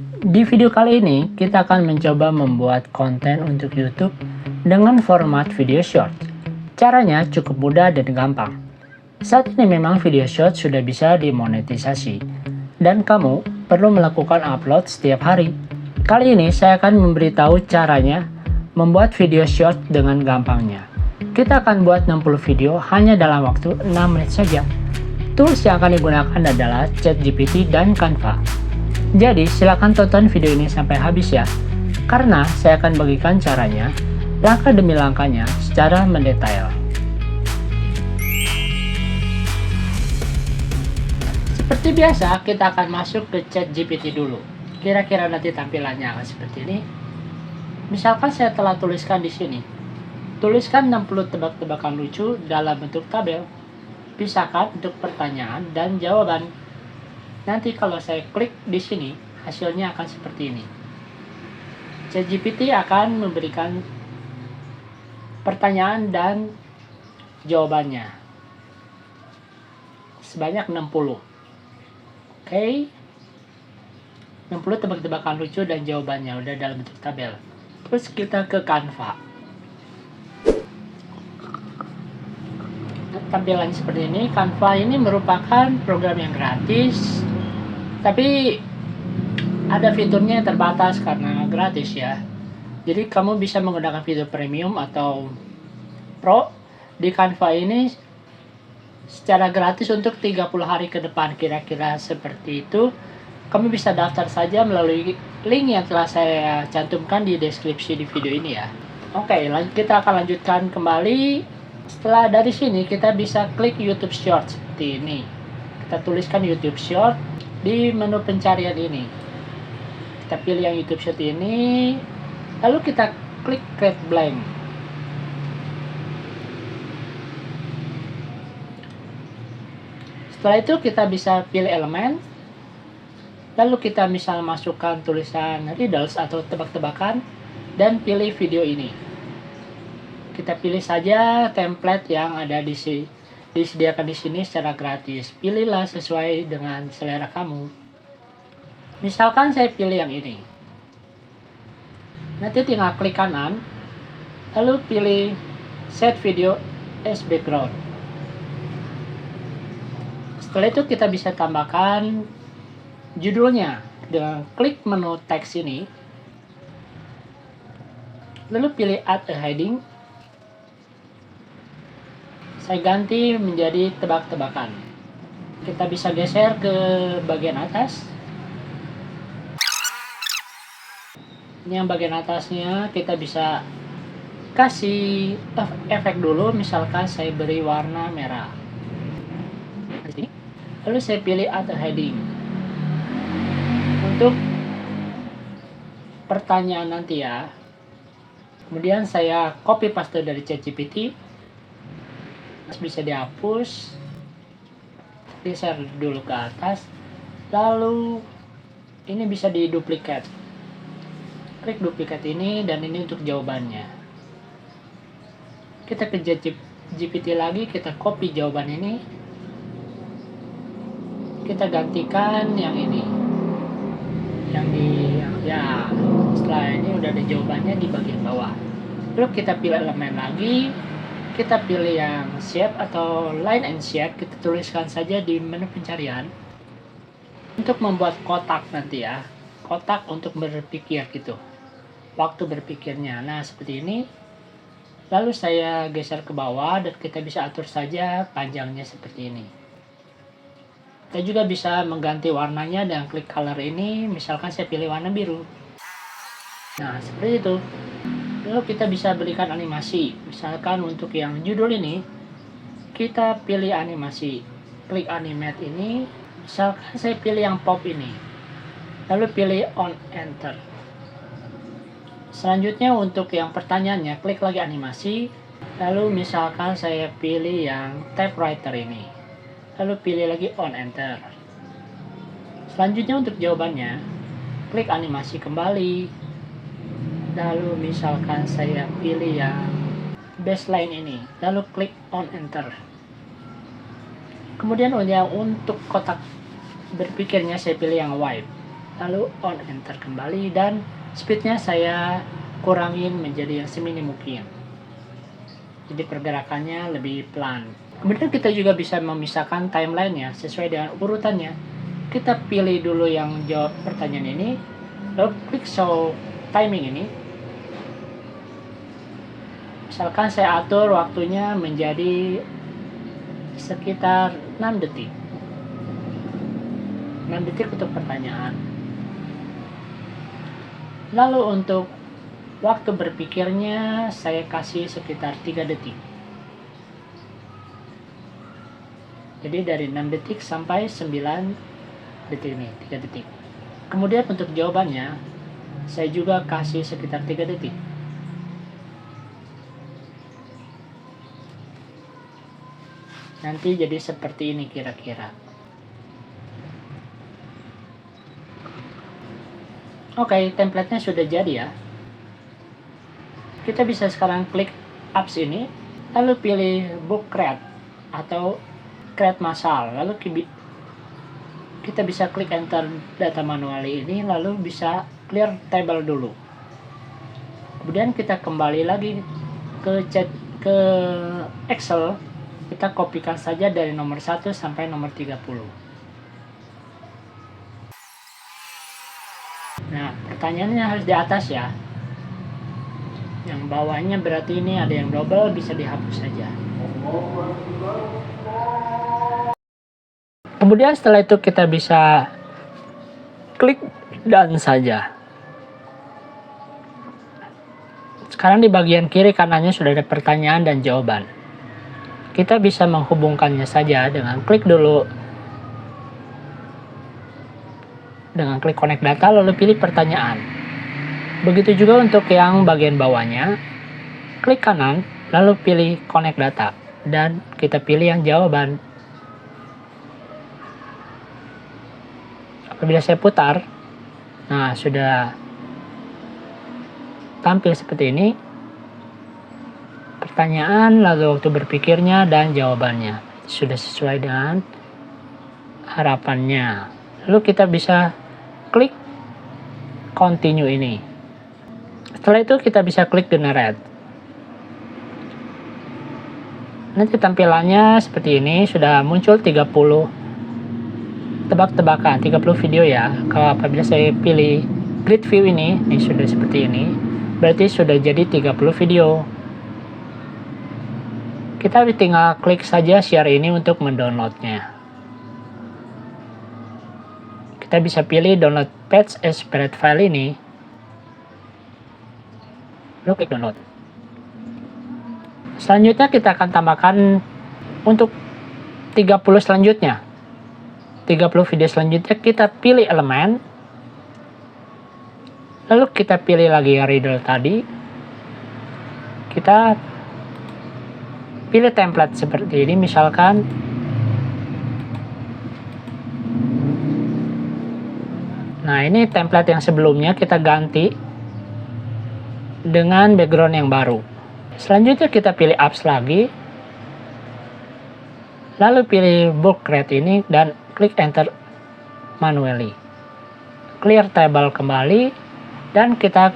Di video kali ini, kita akan mencoba membuat konten untuk YouTube dengan format video short. Caranya cukup mudah dan gampang. Saat ini memang video short sudah bisa dimonetisasi, dan kamu perlu melakukan upload setiap hari. Kali ini saya akan memberitahu caranya membuat video short dengan gampangnya. Kita akan buat 60 video hanya dalam waktu 6 menit saja. Tools yang akan digunakan adalah ChatGPT dan Canva. Jadi silakan tonton video ini sampai habis ya, karena saya akan bagikan caranya, langkah demi langkahnya secara mendetail. Seperti biasa, kita akan masuk ke ChatGPT dulu. Kira-kira nanti tampilannya akan seperti ini. Misalkan saya telah tuliskan di sini. Tuliskan 60 tebak-tebakan lucu dalam bentuk tabel. Pisahkan untuk pertanyaan dan jawaban. Nanti kalau saya klik di sini, hasilnya akan seperti ini. ChatGPT akan memberikan pertanyaan dan jawabannya. Sebanyak 60. Oke. 60 tebak-tebakan lucu dan jawabannya udah dalam bentuk tabel. Terus kita ke Canva. Tampilannya seperti ini. Canva ini merupakan program yang gratis, tapi ada fiturnya yang terbatas karena gratis ya. Jadi kamu bisa menggunakan fitur premium atau pro di Canva ini secara gratis untuk 30 hari ke depan, kira-kira seperti itu. Kamu bisa daftar saja melalui link yang telah saya cantumkan di deskripsi di video ini ya. Oke, kita akan lanjutkan kembali. Setelah dari sini kita bisa klik YouTube Short seperti ini. Kita tuliskan YouTube Short di menu pencarian ini. Kita pilih yang YouTube Short ini, lalu kita klik create blank. Setelah itu kita bisa pilih elemen, lalu kita misal masukkan tulisan riddles atau tebak-tebakan, dan pilih video ini. Kita pilih saja template yang ada disediakan di sini secara gratis. Pilihlah sesuai dengan selera kamu. Misalkan saya pilih yang ini. Nanti tinggal klik kanan, lalu pilih set video as background. Setelah itu kita bisa tambahkan judulnya dengan klik menu teks ini. Lalu pilih add a heading. Saya ganti menjadi tebak-tebakan. Kita bisa geser ke bagian atas. Ini yang bagian atasnya kita bisa kasih efek dulu. Misalkan saya beri warna merah. Lalu saya pilih add a heading. Untuk pertanyaan nanti ya. Kemudian saya copy paste dari ChatGPT. Bisa dihapus, geser dulu ke atas, lalu ini bisa diduplikat. Klik duplikat ini, dan ini untuk jawabannya. Kita ke GPT lagi, kita copy jawaban ini, kita gantikan yang ini, ya. Setelah ini udah ada jawabannya di bagian bawah. Lalu kita pilih elemen lagi. Kita pilih yang shape atau line and shape, kita tuliskan saja di menu pencarian untuk membuat kotak nanti ya, kotak untuk berpikir gitu, waktu berpikirnya. Nah seperti ini. Lalu saya geser ke bawah dan kita bisa atur saja panjangnya seperti ini. Kita juga bisa mengganti warnanya dengan klik color ini. Misalkan saya pilih warna biru. Nah seperti itu. Lalu kita bisa berikan animasi. Misalkan untuk yang judul ini, kita pilih animasi. Klik animate ini. Misalkan saya pilih yang pop ini. Lalu pilih on enter. Selanjutnya untuk yang pertanyaannya, klik lagi animasi. Lalu misalkan saya pilih yang typewriter ini. Lalu pilih lagi on enter. Selanjutnya untuk jawabannya, klik animasi kembali. Lalu misalkan saya pilih yang baseline ini, lalu klik on enter. Kemudian untuk kotak berpikirnya saya pilih yang white. lalu on enter kembali, dan speednya saya kurangin menjadi yang seminim mungkin, jadi pergerakannya lebih pelan. Kemudian kita juga bisa memisahkan timeline-nya sesuai dengan urutannya. Kita pilih dulu yang jawab pertanyaan ini, lalu klik show timing ini. Misalkan saya atur waktunya menjadi sekitar 6 detik. 6 detik untuk pertanyaan. Lalu untuk waktu berpikirnya saya kasih sekitar 3 detik. Jadi dari 6 detik sampai 9 detik ini, 3 detik. Kemudian untuk jawabannya saya juga kasih sekitar 3 detik. Nanti jadi seperti ini kira-kira. Oke, template-nya sudah jadi ya. Kita bisa sekarang klik apps ini, lalu pilih book create atau create massal, lalu kita bisa klik enter data manually ini, lalu bisa clear table dulu. Kemudian kita kembali lagi ke Excel. Kita kopikan saja dari nomor 1 sampai nomor 30. Nah, pertanyaannya harus di atas ya. Yang bawahnya berarti ini ada yang double, bisa dihapus saja. Kemudian setelah itu kita bisa klik done saja. Sekarang di bagian kiri kanannya sudah ada pertanyaan dan jawaban. Kita bisa menghubungkannya saja dengan klik dulu, dengan klik connect data lalu pilih pertanyaan. Begitu juga untuk yang bagian bawahnya, klik kanan lalu pilih connect data dan kita pilih yang jawaban. Apabila saya putar, nah sudah tampil seperti ini. Pertanyaan, lalu waktu berpikirnya, dan jawabannya. Sudah sesuai dengan harapannya. Lalu kita bisa klik continue ini. Setelah itu kita bisa klik generate. Nanti tampilannya seperti ini, sudah muncul 30 tebak-tebakan, 30 video ya. Kalau apabila saya pilih grid view ini sudah seperti ini. Berarti sudah jadi 30 video. Kita tinggal klik saja share ini untuk mendownloadnya. Kita bisa pilih download patch as spread file ini. Lalu klik download. Selanjutnya kita akan tambahkan untuk 30 selanjutnya. 30 video selanjutnya kita pilih elemen. Lalu kita pilih lagi riddle tadi. Kita pilih template seperti ini, misalkan nah ini template yang sebelumnya kita ganti dengan background yang baru. Selanjutnya kita pilih apps lagi, lalu pilih book create ini dan klik enter manually, clear table kembali, dan kita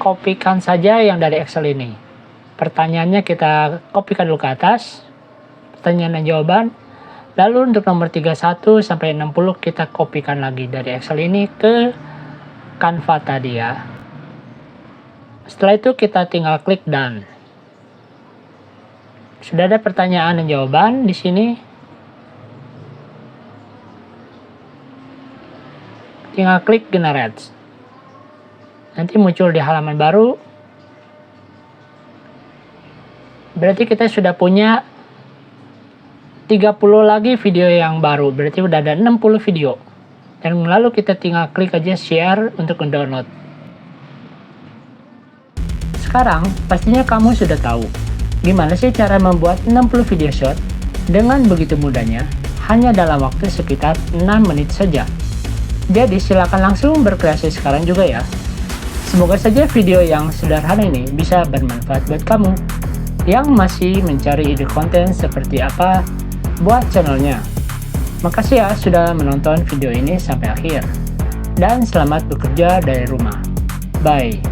kopikan saja yang dari Excel ini. Pertanyaannya kita kopikan dulu ke atas, pertanyaan dan jawaban. Lalu untuk nomor 31 sampai 60 kita kopikan lagi dari Excel ini ke Canva tadi ya. Setelah itu kita tinggal klik done. Sudah ada pertanyaan dan jawaban di sini. Tinggal klik generate. Nanti muncul di halaman baru. Berarti kita sudah punya 30 lagi video yang baru. Berarti udah ada 60 video. Dan lalu kita tinggal klik aja share untuk mendownload. Sekarang pastinya kamu sudah tahu gimana sih cara membuat 60 video short dengan begitu mudahnya hanya dalam waktu sekitar 6 menit saja. Jadi silakan langsung berkreasi sekarang juga ya. Semoga saja video yang sederhana ini bisa bermanfaat buat kamu yang masih mencari ide konten seperti apa buat channelnya. Makasih ya sudah menonton video ini sampai akhir. dan selamat bekerja dari rumah. Bye.